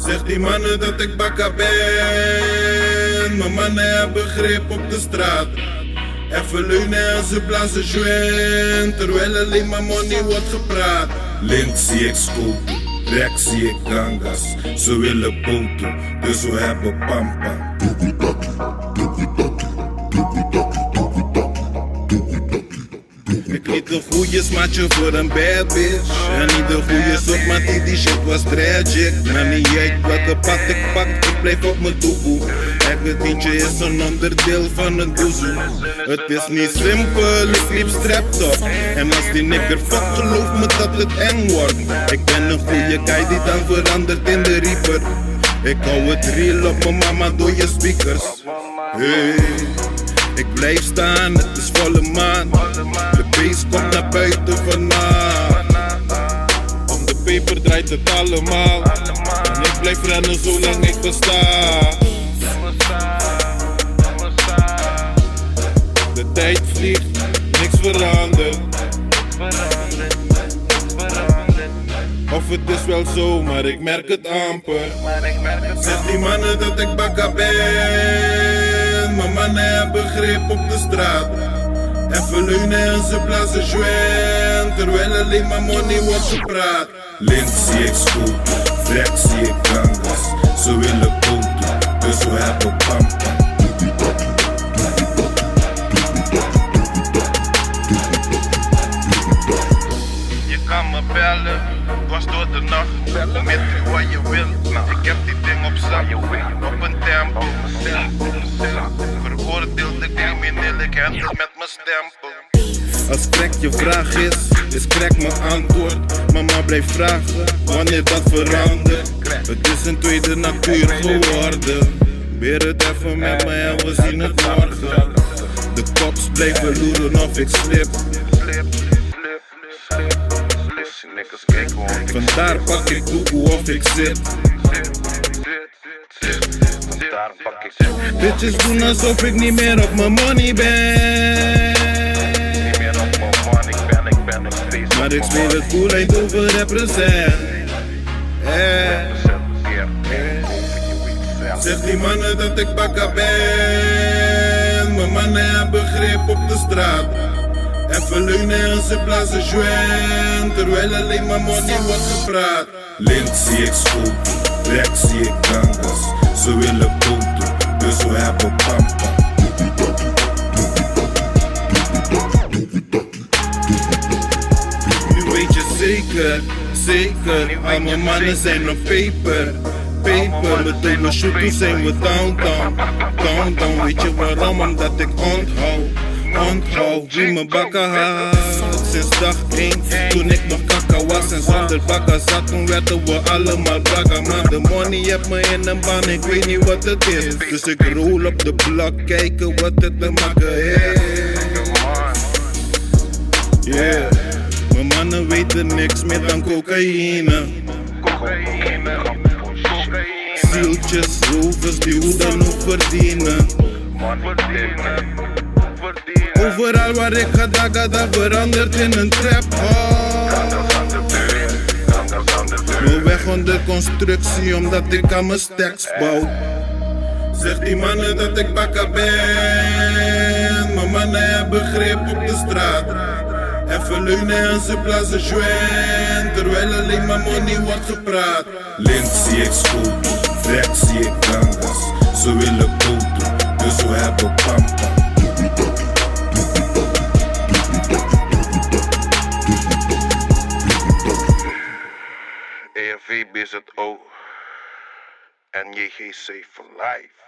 Zeg die mannen dat ik bakka ben. Mijn mannen hebben grip op de straat. Even leunen en ze blazen joint, terwijl alleen maar money wordt gepraat. Links zie ik scooter, rechts zie ik gangas. Ze willen boten, dus we hebben pampa. Ik niet een goeie smaatje voor een bad bitch. En niet een goeie soort, maar die shit was tragic. Maar niet uit welke pad ik pak, ik blijf op mijn doekoe. Elke tientje is een onderdeel van een doezoe. Het is niet simpel, ik liep strapped op. En als die nigger fuck, geloof me dat het eng wordt. Ik ben een goeie guy die dan verandert in de reaper. Ik hou het real op mijn mama door je speakers. Hey. Ik blijf staan, het is volle maan. De beest komt naar buiten vanavond. Om de peper draait het allemaal. En ik blijf rennen zolang ik besta. De tijd vliegt, niks verandert. Of het is wel zo, maar ik merk het amper. Zeg die mannen dat ik bakka ben. Mijn mannen hebben grip op de straat. Even leunen en ze blazen joint, terwijl alleen maar money wordt gepraat. Links zie ik scooter, rechts zie ik gangas. Ze willen boten, dus we hebben pampa. Je kan me bellen, dwars door de nacht. Met u wat je wil, ik heb die ding op zak. Op een tempo, veroordeelde crimineel, ik handel met mijn stempel. Als crack je vraag is crack mijn antwoord. Mama blijft vragen, wanneer dat verandert. Het is een tweede natuur geworden. Beer het even met me en we zien het morgen. De cops blijven loeren of ik slip. Vandaar pak ik doekoe of ik zit. Bitches doen alsof ik niet meer op mijn money ben. Maar ik speel het cool Eindhoven represent. Zeg die mannen dat ik bakka ben. Mijn mannen hebben grip op de straat. Even leunen en ze blazen joint, terwijl alleen maar money wordt gepraat. Links zie ik scooter, rechts zie ik gangas. Ze willen boten, dus we hebben pampa. Nu weet je zeker, al mijn mannen zijn op paper. Met de shoot zijn we downtown, weet je waarom? Omdat ik onthoud wie mijn bakken had sinds dag 1. Toen ik nog kakka was en zonder bakken zat, toen werden we allemaal bagga. Maar de money heeft me in een baan, ik weet niet wat het is. Dus ik rol op de blok, kijken wat het te maken heeft. Yeah, mijn mannen weten niks meer dan cocaïne. Zieltjes, rovers die hoe dan ook verdienen. Overal waar ik ga, dat verandert in een trap. Mijn weg onder constructie, omdat ik aan mijn stacks bouw. Zeg die mannen dat ik bakka ben. Mijn mannen hebben grip op de straat. Even leunen en ze blazen joint, terwijl alleen maar money wordt gepraat. Links zie ik scooter, rechts zie ik gangas. Ze willen boten, dus we hebben pampa. EFV BZO en JGC for life.